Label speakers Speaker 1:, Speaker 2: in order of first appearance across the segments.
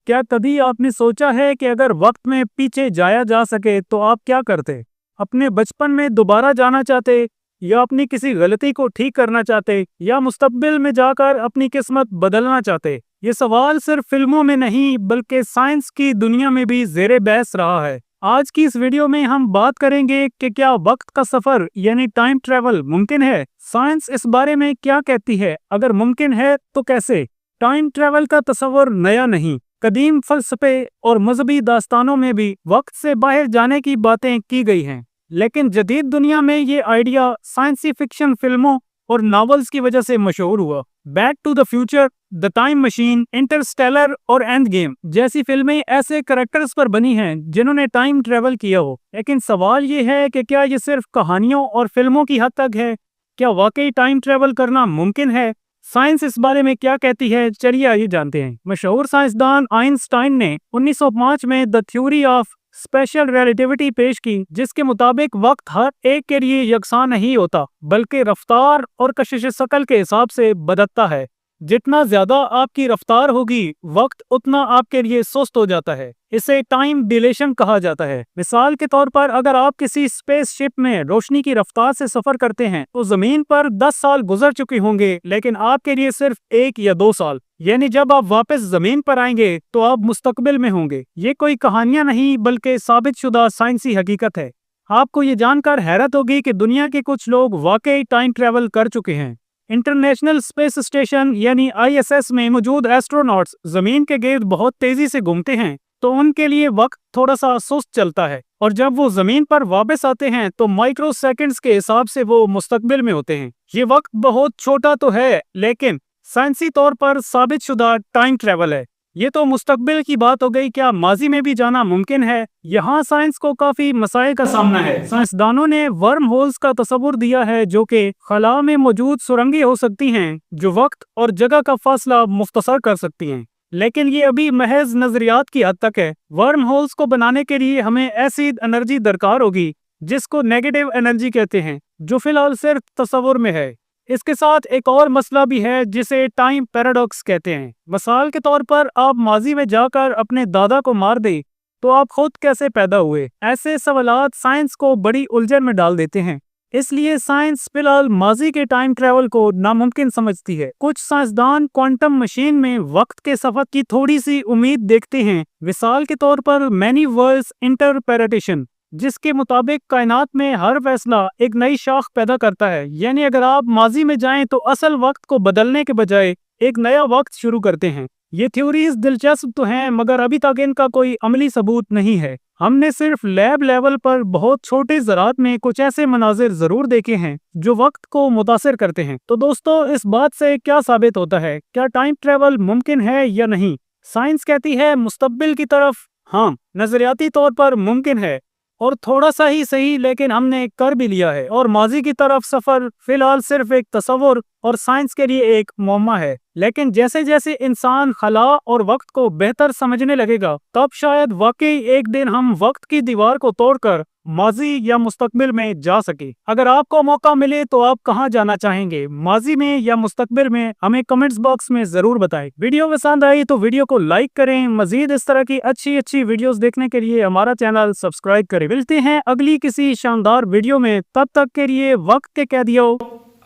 Speaker 1: क्या कभी आपने सोचा है कि अगर वक्त में पीछे जाया जा सके तो आप क्या करते? अपने बचपन में दोबारा जाना चाहते, या अपनी किसी गलती को ठीक करना चाहते, या मुस्तकबिल में जाकर अपनी किस्मत बदलना चाहते? ये सवाल सिर्फ फिल्मों में नहीं बल्कि साइंस की दुनिया में भी ज़ेरे बहस रहा है। आज की इस वीडियो में हम बात करेंगे कि क्या वक्त का सफर यानी टाइम ट्रैवल मुमकिन है? साइंस इस बारे में क्या कहती है? अगर मुमकिन है तो कैसे? टाइम ट्रैवल का तस्वर नया नहीं, कदीम फलसफे और मजहबी दास्तानों में भी वक्त से बाहर जाने की बातें की गई हैं। लेकिन जदीद दुनिया में ये आइडिया साइंसी फिक्शन फिल्मों और नॉवेल्स की वजह से मशहूर हुआ। Back to the Future, The Time Machine, Interstellar और एंड गेम जैसी फिल्में ऐसे कैरेक्टर्स पर बनी हैं जिन्होंने टाइम ट्रैवल किया हो। लेकिन सवाल ये है कि क्या ये सिर्फ कहानियों और फिल्मों की हद तक है? क्या वाकई टाइम ट्रैवल करना मुमकिन है? साइंस इस बारे में क्या कहती है, चलिए आइए जानते हैं। मशहूर साइंसदान आइंस्टाइन ने 1905 में the theory of special relativity पेश की, जिसके मुताबिक वक्त हर एक के लिए यकसा नहीं होता बल्कि रफ्तार और कशिश शकल के हिसाब से बदलता है। जितना ज्यादा आपकी रफ्तार होगी, वक्त उतना आपके लिए सुस्त हो जाता है। इसे टाइम डिलेशन कहा जाता है। मिसाल के तौर पर अगर आप किसी स्पेसशिप में रोशनी की रफ्तार से सफर करते हैं तो जमीन पर 10 साल गुजर चुके होंगे, लेकिन आपके लिए सिर्फ 1 या 2 साल। यानी जब आप वापस जमीन पर आएंगे तो आप मुस्तकबिल में होंगे। ये कोई कहानियां नहीं बल्कि साबितशुदा साइंसी हकीकत है। आपको ये जानकर हैरत होगी कि दुनिया के कुछ लोग वाकई टाइम ट्रैवल कर चुके हैं। इंटरनेशनल स्पेस स्टेशन यानी ISS में मौजूद एस्ट्रोनॉट्स जमीन के गिर्द बहुत तेजी से घूमते हैं, तो उनके लिए वक्त थोड़ा सा सुस्त चलता है, और जब वो जमीन पर वापस आते हैं तो माइक्रो सेकंड्स के हिसाब से वो मुस्तकबिल में होते हैं। ये वक्त बहुत छोटा तो है, लेकिन साइंसी तौर पर साबितशुदा टाइम ट्रैवल है। ये तो मुस्तकबिल की बात हो गई। क्या माजी में भी जाना मुमकिन है? यहाँ साइंस को काफी मसाइल का सामना है। साइंसदानों ने वर्म होल्स का तस्वुर दिया है, जो कि खला में मौजूद सुरंगें हो सकती हैं जो वक्त और जगह का फासला मुख्तसर कर सकती हैं। लेकिन ये अभी महज नजरियात की हद तक है। वर्म होल्स को बनाने के लिए हमें ऐसी एनर्जी दरकार होगी जिसको नेगेटिव एनर्जी कहते हैं, जो फिलहाल सिर्फ तस्वुर में है। इसके साथ एक और मसला भी है जिसे टाइम पैराडॉक्स कहते हैं। मिसाल के तौर पर आप माजी में जाकर अपने दादा को मार दे तो आप खुद कैसे पैदा हुए? ऐसे सवालात साइंस को बड़ी उलझन में डाल देते हैं। इसलिए साइंस फिलहाल माजी के टाइम ट्रैवल को नामुमकिन समझती है। कुछ साइंसदान क्वांटम मशीन में वक्त के सफर की थोड़ी सी उम्मीद देखते हैं। मिसाल के तौर पर मैनी वर्ल्ड्स इंटरप्रेटेशन, जिसके मुताबिक कायनात में हर फैसला एक नई शाख पैदा करता है। यानी अगर आप माजी में जाएं तो असल वक्त को बदलने के बजाय एक नया वक्त शुरू करते हैं। ये थ्योरीज दिलचस्प तो हैं, मगर अभी तक इनका कोई अमली सबूत नहीं है। हमने सिर्फ लैब लेवल पर बहुत छोटे ज़रात में कुछ ऐसे मनाजिर जरूर देखे हैं जो वक्त को मुतासिर करते हैं। तो दोस्तों, इस बात से क्या साबित होता है? क्या टाइम ट्रैवल मुमकिन है या नहीं? साइंस कहती है मुस्तकबिल की तरफ हाँ, नजरियाती तौर पर मुमकिन है, और थोड़ा सा ही सही, लेकिन हमने कर भी लिया है। और माजी की तरफ सफर फिलहाल सिर्फ एक तस्वुर और साइंस के लिए एक मुअम्मा है। लेकिन जैसे जैसे इंसान खला और वक्त को बेहतर समझने लगेगा, तब शायद वाकई एक दिन हम वक्त की दीवार को तोड़कर माजी या मुस्तकबिल में जा सके। अगर आपको मौका मिले तो आप कहां जाना चाहेंगे, माजी में या मुस्तकबिल में? हमें कमेंट्स बॉक्स में जरूर बताएं। वीडियो पसंद आई तो वीडियो को लाइक करें। मजीद इस तरह की अच्छी वीडियोस देखने के लिए हमारा चैनल सब्सक्राइब करें। मिलते हैं अगली किसी शानदार वीडियो में, तब तक के लिए वक्त के कह दियो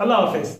Speaker 1: अल्लाह हाफिज।